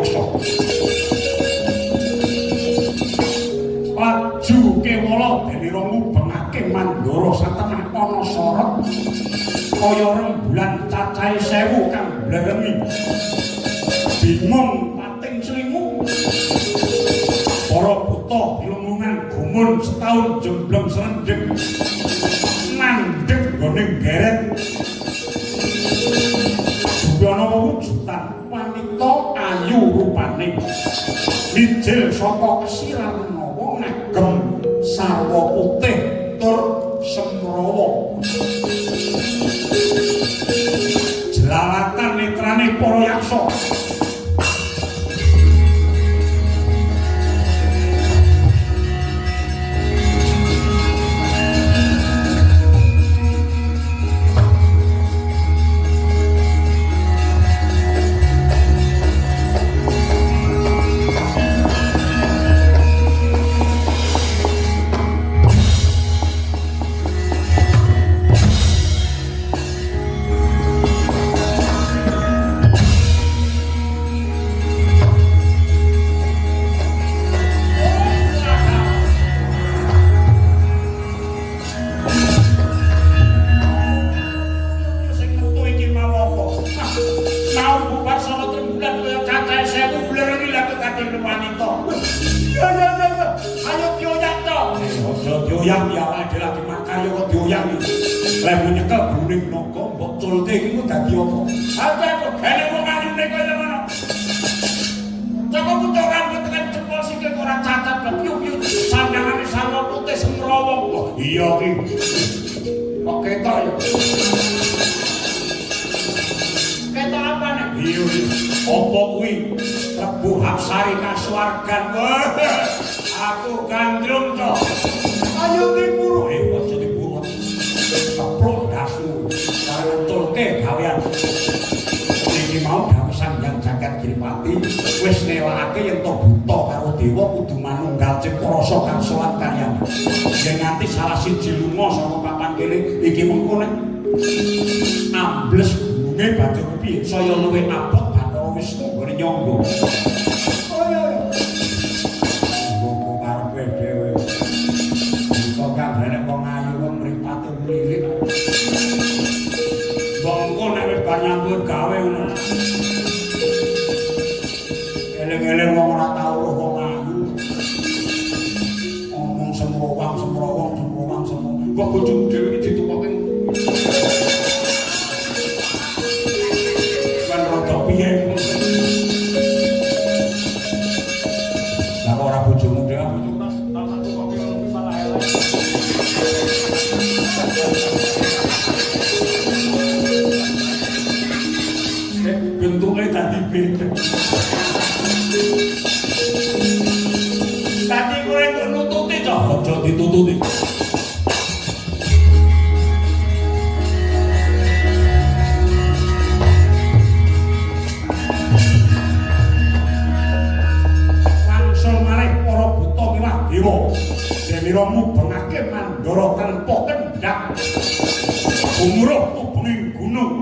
yaksa. Laju kewala Denira ngubengake Mandara satemah ana sorot kaya rembulan cacahe 1000 kang bleremi. Bingung pating slimu. Para buta ilmungan gumun setahun jembleng serendheng. Mandheg gone geret. Ana wujudan wanita ayu rupane. Mijil saka kesiran mawa ngagem sarwa putih tur semrawa. Jelalatan netrane para yaksa. Iya ki. Kok ketok ya? Ketok apa nek? Iya. Apa kuwi? Rebu Hapsari kasuwargan. Aku gandrung to. Ayo diburu. Aja diburu. Keplok dasmu. Karo tulke gawean. Iki mau dawuh Sang Jagat Giripati wis nelakake yen to buta karo dewa kudu manunggal ciprasa kang salat karyane. Yen nganti salah siji lunga saka papan kene iki mengko nek ambles gununge badhe piye saya luwih abot Bathara Wisnu nggone nyangga. Oh iya. Ngomong karepe dhewe. Kok kanggane wong ayu wong mripate mlirik. Bangko nek wis bar nyambut gawe ngono. Eleng-eleng wong ora tau roh wong ayu. Omong semrowang. Kok bojomu dhewe iki ditukoke. Kan rada piye. Lah ora bojomu dhewe Mas, tak tukoke ngono salah elek. Bentuknya tadi beda. Tadi gue nututi toh, ojo ditututi. Langsung malih para buta miwah dewa. Denira mubengake Mandara tanpa kendhak. Umuruh ubenging gunung.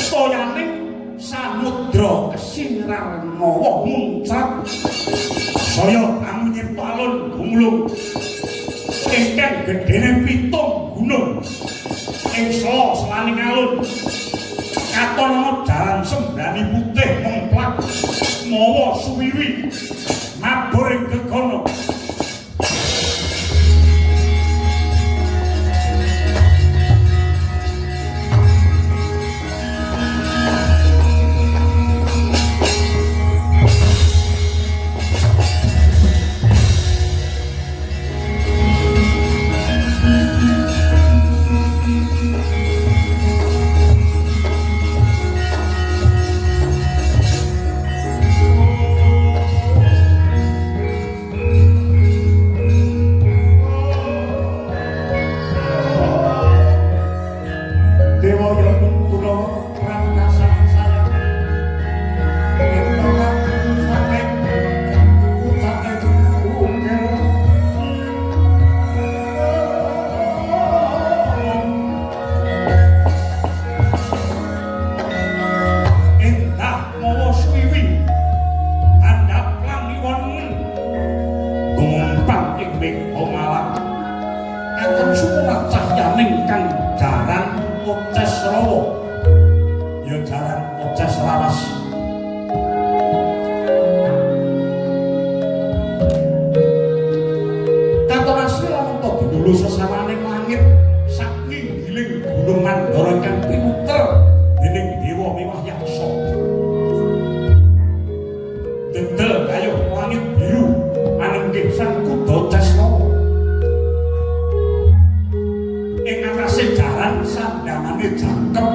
Toyaning samudra kesinar mawa muncrat. Saya kang nyipta alun gumulung ingkang gedhene 7 gunung ing selaning alun katon ana jaran sembrani putih memplak mawa suwiwi mabur ing gegana. Malang. Enten sumur cahyaning kang jaran Oces Rawa. Ya jaran Oces Lawas. Katon asli lamun to dulu sesamaning langit saking giling gunung Mandara kang pinuter dening dewa miwah yaksa. Dedel kaya langit biru anenggih sang kuda Cesrawa. Ing atase jaran sandangane jangkep.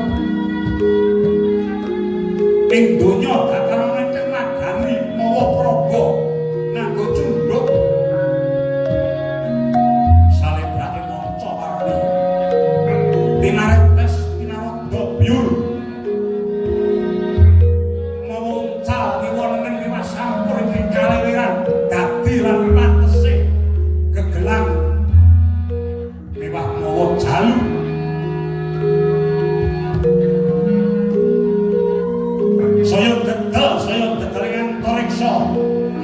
Ing donya dataran ingkang nagani mawa praga nganggo cundhuk. Salebrake manca warni. Pinaretes pinarada biur. Memuncal kiwonen miwah sampur ing kalewiran dadi lan patese gegelang miwah mawa jalu. Saya dedel ngantariksa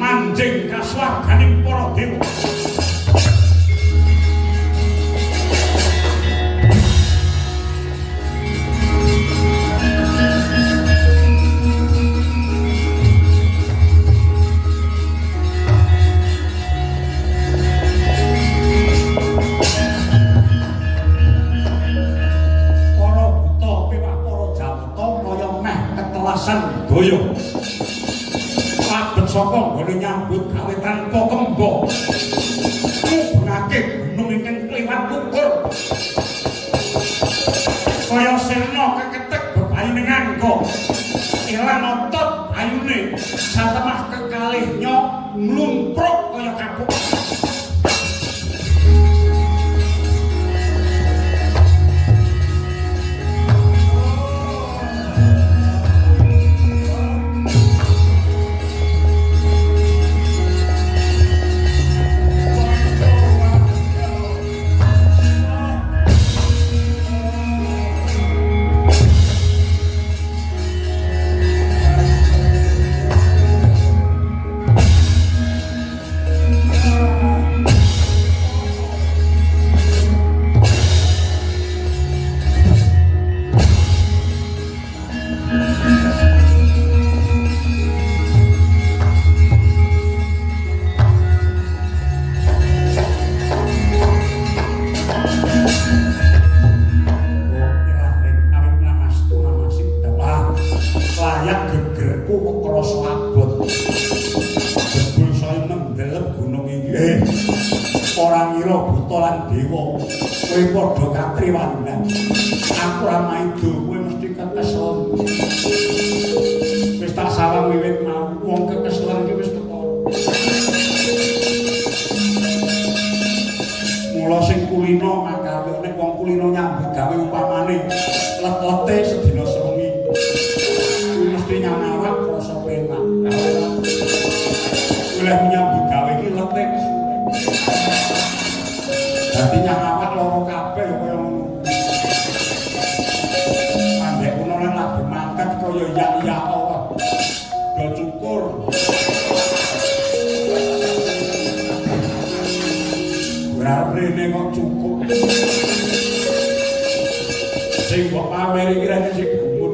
manjing kaswarganing para dewa. Para buta miwah para jawata kaya meh ketelasan daya. Labet saka nggone nyambut gawe tanpa kembo. Ngubungake gunung ingkang kliwat ukur. Kaya sirna keketek bebayune nganggo. Ilang otot ayune satemah kekalihnya mlumpruk kaya kapuk. Kowe padha katriwanan. Aku ra maido, kowe mesti kekeselon. Wis tak sawang wiwit mau, wong kekeselon iki wis teko. Mula sing kulino makawe nek wong kulino nyambut gawe upamane let-lete sedina sewengi. Kuwi mesti nyamawak rasa penak. Oleh nyambut gawe iki lete. Dadi nyamawak loro kabeh kaya ngono. Pandek kuno lan lagi mangkat kaya ya Allah. Do cukur. Rene kok cukup. Sing kok pameri iki rene sing gumun.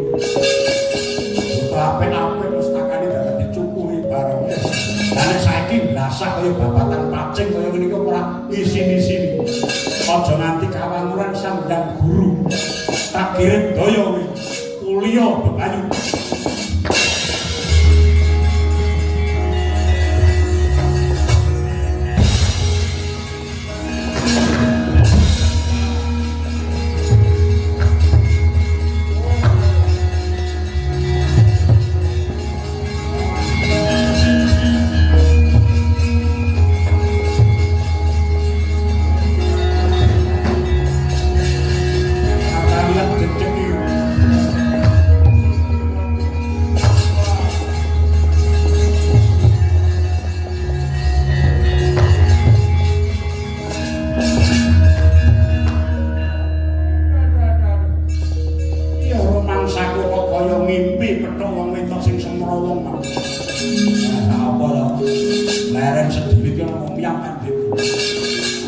Apen-apen mustakane dadak dicukuri bareng. Lah saiki blasah kaya babatan pacing kaya ngene iki ora isin-isin. Aja nganti kawanguran sandang guru. Tak kirim daya wis. Kuliah bebanyu.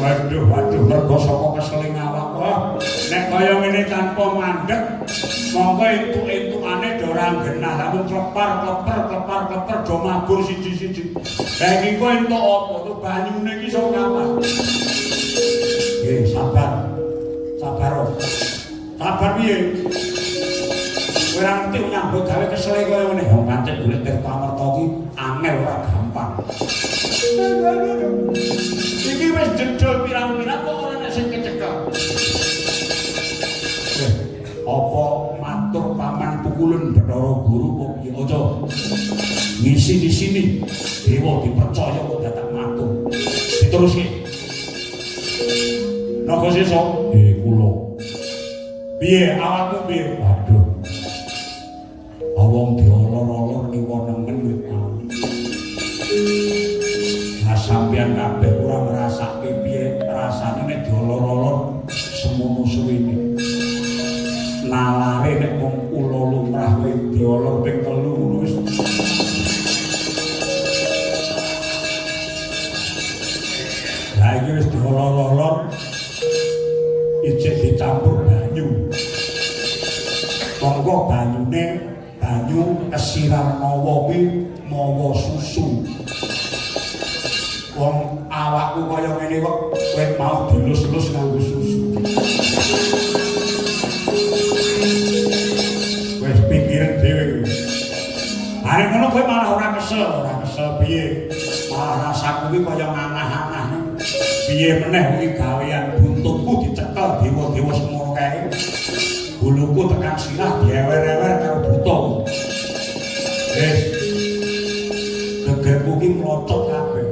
Waduh, mergo saka keseling awak kok. Nek kaya ngene tanpa mandeg, monggo entuk-entukane do ora genah, lamun klepar do mabur siji-siji. Lah iki kok entuk apa? Tuh banyune iki sok kapan? Sabar. Sabar piye? Kowe ora ngerti nyambut gawe kesele kaya ngene. Wong pancen golek tirta merta iki angel ora gampang. Iki wis jedol pirang-pirang kok ora nek sing kecekel. Apa matur paman pukulen Bathara Guru kok piye aja. Ngisi di sini dewa dipercaya kok datang matur. Diteruske. Naga sesa, kula. Piye awakmu piye? Waduh. Wong diolor-olor niwa nemen wit mau. Nah sampeyan kabeh ora ngrasake piye rasane nek diolor-olor semono suwene. Nalare nek wong kula lumrah kowe diolor ping 3 ngono wis. Lah iki wis diolor-olor ijek dicampur banyu. Monggo banyune banyu kesirar mawa kuwi mawa susu. Wong awakku kaya ngene kok kowe mau dilus-lus nganggo susu. Wis pikiran dhewe kuwi. Are ngono kowe malah ora kesel piye? Malah rasaku kuwi kaya nganah-anah. Piye meneh kuwi gawean buntutku dicekel dewa-dewa semono kae. Buluku tekan sirah diewer-ewer karo buta. Gegerku ki mlocot kabeh.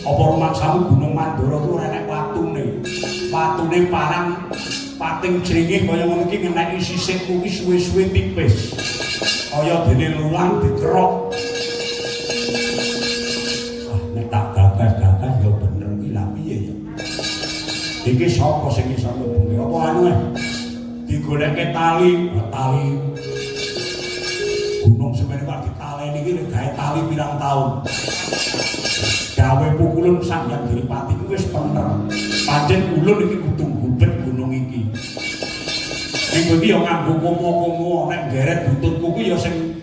Apa rumangsamu Gunung Mandara ku ora enek watune. Watune parang pating jringih kaya ngono iki ngeneki sisikku ki suwe-suwe tipis. Kaya dene lulang dikerok. Nek tak gagas ya bener ki lha piye ya. Iki sapa sing iso mlebu? Apa anu digoleke tali gunung semene kok ditaleni iki gawe tali pirang taun. Gawe pukulan Sanghyang Giripati ku wis bener. Pancen ulun iki kudu gubet gunung iki. Ning kowe iki ya nganggo komo-komo nek geret bututku ku ya sing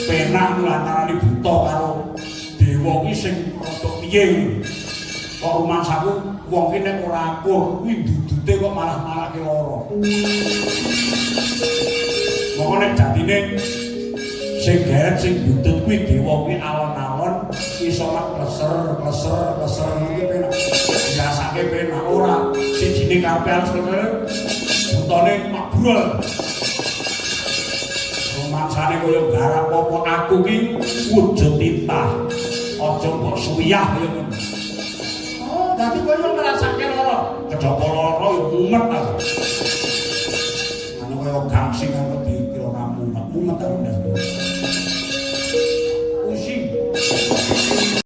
penah lantarane buta karo dewa ki sing rada piye. Kok rumangsaku wong ki nek ora akur kuwi dudute kok malah marake lara. Moko nek jatine sing geret sing butut kuwi dewa kuwi alon-alon iso mak kleser iki penak. Dirasake penak ora sijine karepe alus butane mabrol. Rumangsane kaya garap apa aku ki wujud titah. Aja mbok suyah kaya ngono. Dadi kowe ngrasake lara, kedapa lara ya mumet ta. Anu kaya gangsing kok dikira ora mumet ta.